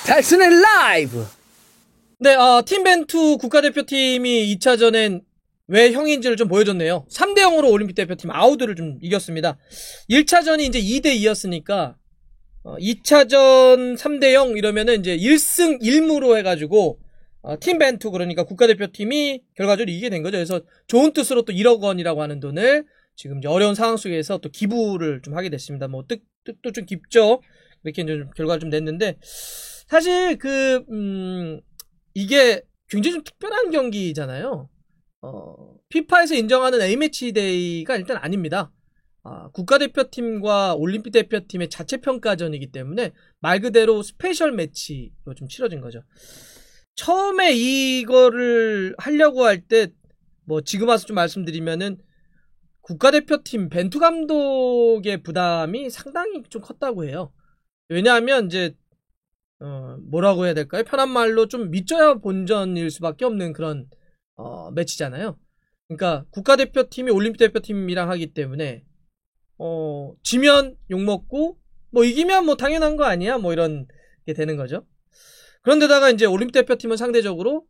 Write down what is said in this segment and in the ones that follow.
달슨의 라이브. 네, 팀벤투 국가대표팀이 2차전엔 왜 형인지를 좀 보여줬네요. 3대0으로 올림픽 대표팀 아우드를 좀 이겼습니다. 1차전이 이제 2대2였으니까 2차전 3대0 이러면은 이제 1승 1무로 해가지고 팀벤투, 그러니까 국가대표팀이 결과적으로 이기게 된 거죠. 그래서 좋은 뜻으로 또 1억 원이라고 하는 돈을 지금 이제 어려운 상황 속에서 또 기부를 좀 하게 됐습니다. 뭐 뜻도 좀 깊죠. 그렇게 이제 좀 결과를 좀 냈는데, 사실 이게 굉장히 좀 특별한 경기잖아요. 피파에서 인정하는 A매치 데이가 일단 아닙니다. 국가대표팀과 올림픽 대표팀의 자체 평가전이기 때문에 말 그대로 스페셜 매치로 좀 치러진 거죠. 처음에 이거를 하려고 할 때, 뭐 지금 와서 좀 말씀드리면은 국가대표팀 벤투 감독의 부담이 상당히 좀 컸다고 해요. 왜냐하면 이제 뭐라고 해야 될까요? 편한 말로 좀 믿져야 본전일 수밖에 없는 그런 매치잖아요. 그러니까 국가대표팀이 올림픽 대표팀이랑 하기 때문에 지면 욕먹고 뭐 이기면 뭐 당연한 거 아니야? 뭐 이런 게 되는 거죠. 그런데다가 이제 올림픽 대표팀은 상대적으로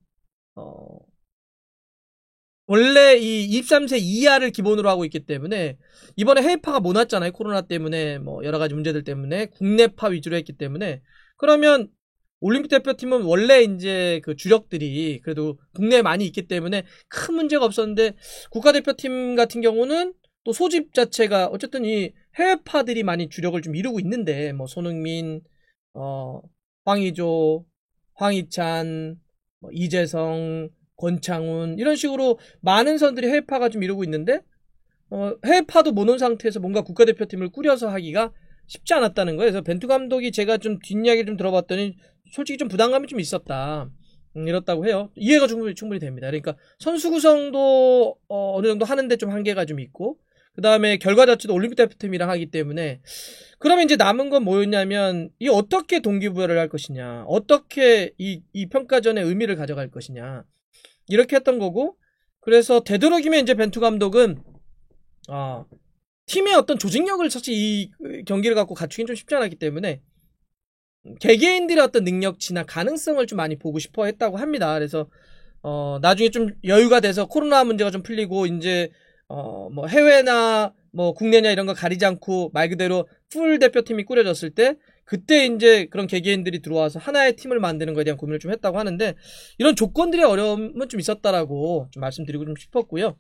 원래 이 23세 이하를 기본으로 하고 있기 때문에 이번에 해외파가 못 왔잖아요. 코로나 때문에 뭐 여러 가지 문제들 때문에 국내파 위주로 했기 때문에, 그러면 올림픽 대표팀은 원래 이제 그 주력들이 그래도 국내에 많이 있기 때문에 큰 문제가 없었는데, 국가대표팀 같은 경우는 또 소집 자체가 어쨌든 이 해외파들이 많이 주력을 좀 이루고 있는데, 뭐 손흥민, 황의조, 황희찬, 뭐 이재성, 권창훈 이런 식으로 많은 선들이 해외파가 좀 이루고 있는데, 해외파도 못 온 상태에서 뭔가 국가대표팀을 꾸려서 하기가 쉽지 않았다는 거예요. 그래서 벤투 감독이 제가 좀 뒷이야기를 좀 들어봤더니 솔직히 좀 부담감이 좀 있었다. 이렇다고 해요. 이해가 충분히 됩니다. 그러니까 선수 구성도 어느 정도 하는데 좀 한계가 좀 있고, 그 다음에 결과 자체도 올림픽 대표팀이랑 하기 때문에, 그러면 이제 남은 건 뭐였냐면, 이 어떻게 동기부여를 할 것이냐, 어떻게 이 평가전의 의미를 가져갈 것이냐, 이렇게 했던 거고, 그래서 되도록이면 이제 벤투 감독은 팀의 어떤 조직력을 사실 이 경기를 갖고 갖추긴 좀 쉽지 않았기 때문에 개개인들의 어떤 능력치나 가능성을 좀 많이 보고 싶어 했다고 합니다. 그래서 나중에 좀 여유가 돼서 코로나 문제가 좀 풀리고 이제 뭐 해외나 뭐 국내냐 이런 거 가리지 않고 말 그대로 풀 대표팀이 꾸려졌을 때, 그때 이제 그런 개개인들이 들어와서 하나의 팀을 만드는 거에 대한 고민을 좀 했다고 하는데, 이런 조건들의 어려움은 좀 있었다라고 좀 말씀드리고 좀 싶었고요.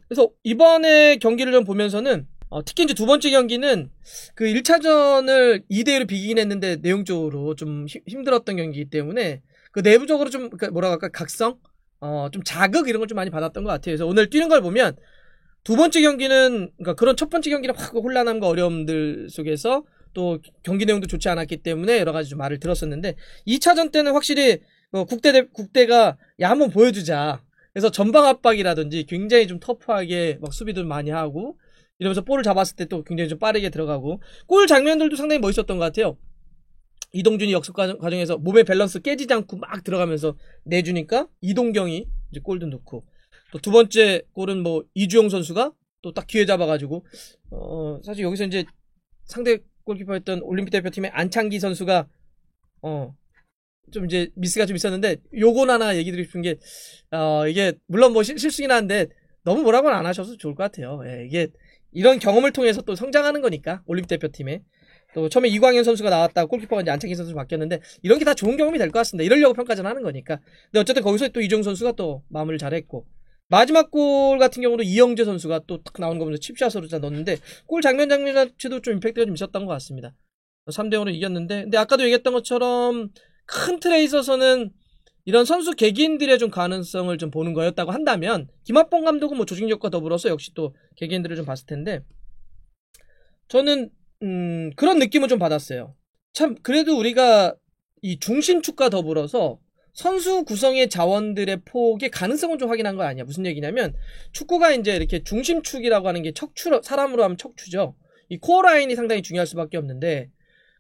그래서 이번에 경기를 좀 보면서는 특히 이제 두 번째 경기는 그 1차전을 2대1로 비기긴 했는데 내용적으로 좀 힘들었던 경기이기 때문에 그 내부적으로 좀 뭐라고 할까, 각성? 좀 자극 이런 걸 좀 많이 받았던 것 같아요. 그래서 오늘 뛰는 걸 보면 두 번째 경기는, 그러니까 그런 첫 번째 경기는 확 혼란함과 어려움들 속에서 또 경기 내용도 좋지 않았기 때문에 여러 가지 좀 말을 들었었는데, 2차전 때는 확실히 국대가 야 한번 보여주자. 그래서 전방 압박이라든지 굉장히 좀 터프하게 막 수비도 많이 하고 이러면서 볼을 잡았을 때 또 굉장히 좀 빠르게 들어가고, 골 장면들도 상당히 멋있었던 것 같아요. 이동준이 역습 과정에서 몸의 밸런스 깨지지 않고 막 들어가면서 내주니까 이동경이 이제 골도 넣고, 또 두 번째 골은 뭐 이주영 선수가 또 딱 기회 잡아가지고 사실 여기서 이제 상대 골키퍼였던 올림픽 대표팀의 안창기 선수가 좀 이제 미스가 좀 있었는데, 요건 하나 얘기 드리고 싶은 게, 이게 물론 뭐 실수긴 한데 너무 뭐라고는 안 하셔서 좋을 것 같아요. 예, 이게 이런 경험을 통해서 또 성장하는 거니까, 올림픽 대표팀에. 또 처음에 이광현 선수가 나왔다가 골키퍼가 이제 안창기 선수 바뀌었는데, 이런 게 다 좋은 경험이 될 것 같습니다. 이러려고 평가전 하는 거니까. 근데 어쨌든 거기서 또 이주영 선수가 또 마무리를 잘했고, 마지막 골 같은 경우도 이영재 선수가 또 탁 나오는 거 보면서 칩샷으로 넣었는데, 골 장면 자체도 좀 임팩트가 좀 있었던 것 같습니다. 3대0으로 이겼는데, 근데 아까도 얘기했던 것처럼 큰 틀에 있어서는 이런 선수 개개인들의 좀 가능성을 좀 보는 거였다고 한다면, 김학범 감독은 뭐 조직력과 더불어서 역시 또 개개인들을 좀 봤을 텐데, 저는 그런 느낌을 좀 받았어요. 참 그래도 우리가 이 중심축과 더불어서 선수 구성의 자원들의 폭의 가능성을 좀 확인한 거 아니야. 무슨 얘기냐면, 축구가 이제 이렇게 중심축이라고 하는 게 사람으로 하면 척추죠. 이 코어 라인이 상당히 중요할 수밖에 없는데,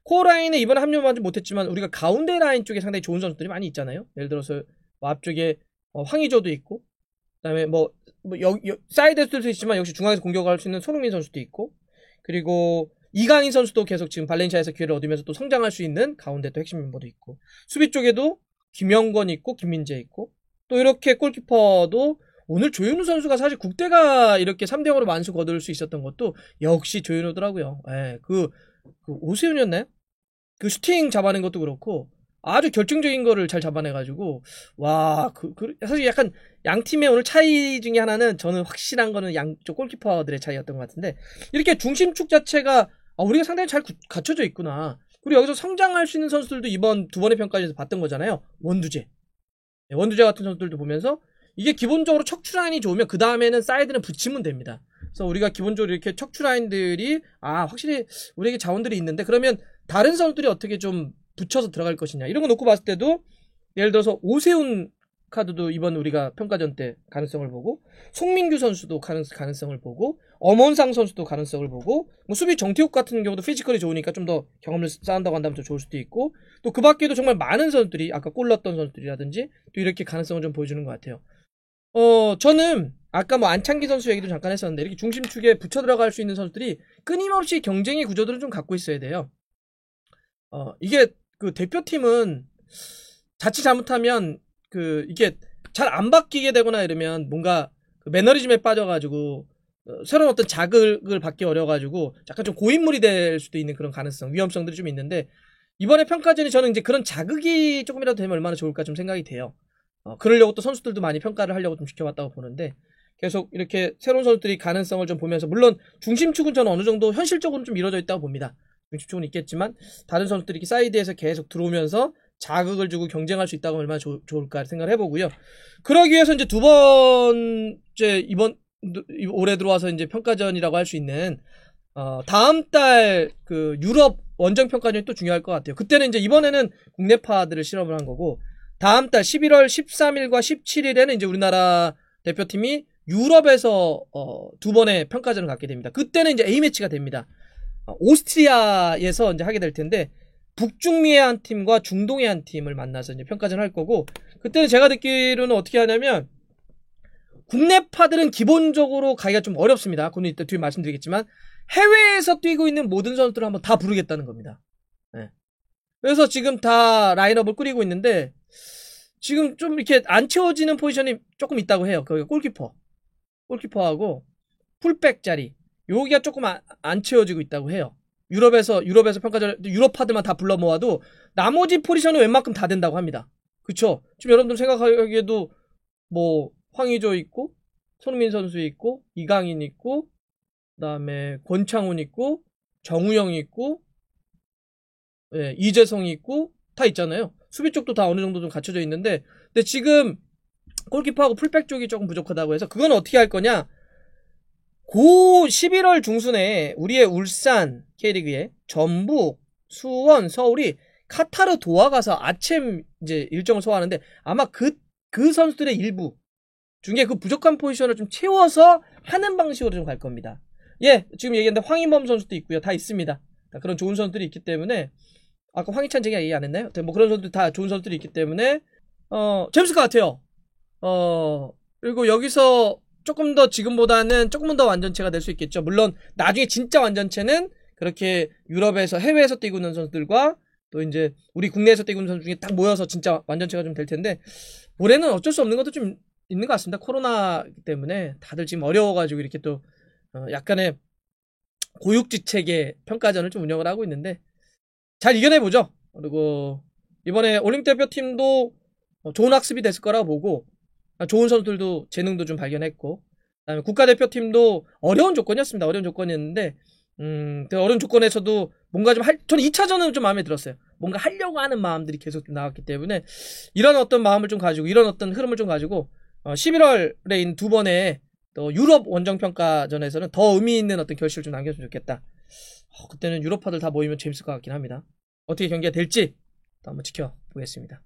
코어 라인에 이번에 합류하지 못했지만 우리가 가운데 라인 쪽에 상당히 좋은 선수들이 많이 있잖아요. 예를 들어서 뭐 앞쪽에 황의조도 있고, 그다음에 사이드 수도 있지만 역시 중앙에서 공격할 수 있는 손흥민 선수도 있고, 그리고 이강인 선수도 계속 지금 발렌시아에서 기회를 얻으면서 또 성장할 수 있는 가운데 또 핵심 멤버도 있고, 수비 쪽에도 김영권 있고 김민재 있고, 또 이렇게 골키퍼도 오늘 조현우 선수가 사실 국대가 이렇게 3대0으로 만수 거둘 수 있었던 것도 역시 조현우더라고요. 예, 그 오세훈이었나요? 그 슈팅 잡아낸 것도 그렇고 아주 결정적인 거를 잘 잡아내가지고, 와, 사실 약간 양 팀의 오늘 차이 중에 하나는 저는 확실한 거는 양쪽 골키퍼들의 차이였던 것 같은데, 이렇게 중심축 자체가 우리가 상당히 잘 갖춰져 있구나. 그리고 여기서 성장할 수 있는 선수들도 이번 두 번의 평가에서 봤던 거잖아요. 원두재 같은 선수들도 보면서 이게 기본적으로 척추 라인이 좋으면 그 다음에는 사이드는 붙이면 됩니다. 그래서 우리가 기본적으로 이렇게 척추 라인들이 확실히 우리에게 자원들이 있는데, 그러면 다른 선수들이 어떻게 좀 붙여서 들어갈 것이냐 이런 거 놓고 봤을 때도, 예를 들어서 오세훈 카드도 이번 우리가 평가전 때 가능성을 보고, 송민규 선수도 가능성을 보고, 엄원상 선수도 가능성을 보고, 뭐 수비 정태욱 같은 경우도 피지컬이 좋으니까 좀 더 경험을 쌓은다고 한다면 더 좋을 수도 있고, 또 그 밖에도 정말 많은 선수들이 아까 골 넣었던 선수들이라든지 또 이렇게 가능성을 좀 보여주는 것 같아요. 저는 아까 뭐 안창기 선수 얘기도 잠깐 했었는데, 이렇게 중심축에 붙여 들어갈 수 있는 선수들이 끊임없이 경쟁의 구조들을 좀 갖고 있어야 돼요. 이게 그 대표팀은 자칫 잘못하면 이게 잘 안 바뀌게 되거나 이러면 뭔가 그 매너리즘에 빠져가지고 새로운 어떤 자극을 받기 어려워가지고 약간 좀 고인물이 될 수도 있는 그런 가능성, 위험성들이 좀 있는데, 이번에 평가전이 저는 이제 그런 자극이 조금이라도 되면 얼마나 좋을까 좀 생각이 돼요. 그러려고 또 선수들도 많이 평가를 하려고 좀 지켜봤다고 보는데, 계속 이렇게 새로운 선수들이 가능성을 좀 보면서, 물론 중심축은 저는 어느 정도 현실적으로 좀 이루어져 있다고 봅니다. 중심축은 있겠지만 다른 선수들이 이렇게 사이드에서 계속 들어오면서 자극을 주고 경쟁할 수 있다고 얼마나 좋을까 생각을 해보고요. 그러기 위해서 이제 두 번째 올해 들어와서 이제 평가전이라고 할 수 있는 다음 달 그 유럽 원정 평가전이 또 중요할 것 같아요. 그때는 이제 이번에는 국내파들을 실험을 한 거고, 다음 달 11월 13일과 17일에는 이제 우리나라 대표팀이 유럽에서 두 번의 평가전을 갖게 됩니다. 그때는 이제 A매치가 됩니다. 오스트리아에서 이제 하게 될 텐데, 북중미의 한 팀과 중동의 한 팀을 만나서 이제 평가전을 할 거고, 그때는 제가 듣기로는 어떻게 하냐면, 국내파들은 기본적으로 가기가 좀 어렵습니다. 그건 이따 뒤에 말씀드리겠지만, 해외에서 뛰고 있는 모든 선수들을 한번 다 부르겠다는 겁니다. 네. 그래서 지금 다 라인업을 꾸리고 있는데, 지금 좀 이렇게 안 채워지는 포지션이 조금 있다고 해요. 거기가 골키퍼하고 풀백 자리, 여기가 조금 안 채워지고 있다고 해요. 유럽에서 평가전, 유럽파들만 다 불러 모아도 나머지 포지션은 웬만큼 다 된다고 합니다. 그쵸? 지금 여러분들 생각하기에도 뭐 황의조 있고, 손흥민 선수 있고, 이강인 있고, 그다음에 권창훈 있고, 정우영 있고, 예, 이재성 있고, 다 있잖아요. 수비 쪽도 다 어느 정도 좀 갖춰져 있는데, 근데 지금 골키퍼하고 풀백 쪽이 조금 부족하다고 해서, 그건 어떻게 할 거냐? 11월 중순에 우리의 울산 K리그에 전북, 수원, 서울이 카타르 도하 가서 아챔 이제 일정을 소화하는데, 아마 그 선수들의 일부 중에 그 부족한 포지션을 좀 채워서 하는 방식으로 좀 갈 겁니다. 예, 지금 얘기했는데 황인범 선수도 있고요. 다 있습니다. 그런 좋은 선수들이 있기 때문에, 아까 황희찬 제가 얘기 안 했나요? 뭐 그런 선수들 다 좋은 선수들이 있기 때문에 재밌을 것 같아요. 그리고 여기서 조금 더 지금보다는 조금은 더 완전체가 될 수 있겠죠. 물론 나중에 진짜 완전체는 그렇게 유럽에서, 해외에서 뛰고 있는 선수들과 또 이제 우리 국내에서 뛰고 있는 선수 중에 딱 모여서 진짜 완전체가 좀 될 텐데, 올해는 어쩔 수 없는 것도 좀 있는 것 같습니다. 코로나 때문에 다들 지금 어려워가지고 이렇게 또 약간의 고육지책의 평가전을 좀 운영을 하고 있는데, 잘 이겨내보죠. 그리고 이번에 올림픽 대표팀도 좋은 학습이 됐을 거라고 보고, 좋은 선수들도 재능도 좀 발견했고, 그다음에 국가대표팀도 어려운 조건이었습니다. 어려운 조건이었는데, 그 어려운 조건에서도 뭔가 좀 저는 2차전은 좀 마음에 들었어요. 뭔가 하려고 하는 마음들이 계속 좀 나왔기 때문에, 이런 어떤 마음을 좀 가지고, 이런 어떤 흐름을 좀 가지고 11월에 있는 두 번의 또 유럽 원정평가전에서는 더 의미 있는 어떤 결실을 좀 남겼으면 좋겠다. 그때는 유럽파들 다 모이면 재밌을 것 같긴 합니다. 어떻게 경기가 될지 또 한번 지켜보겠습니다.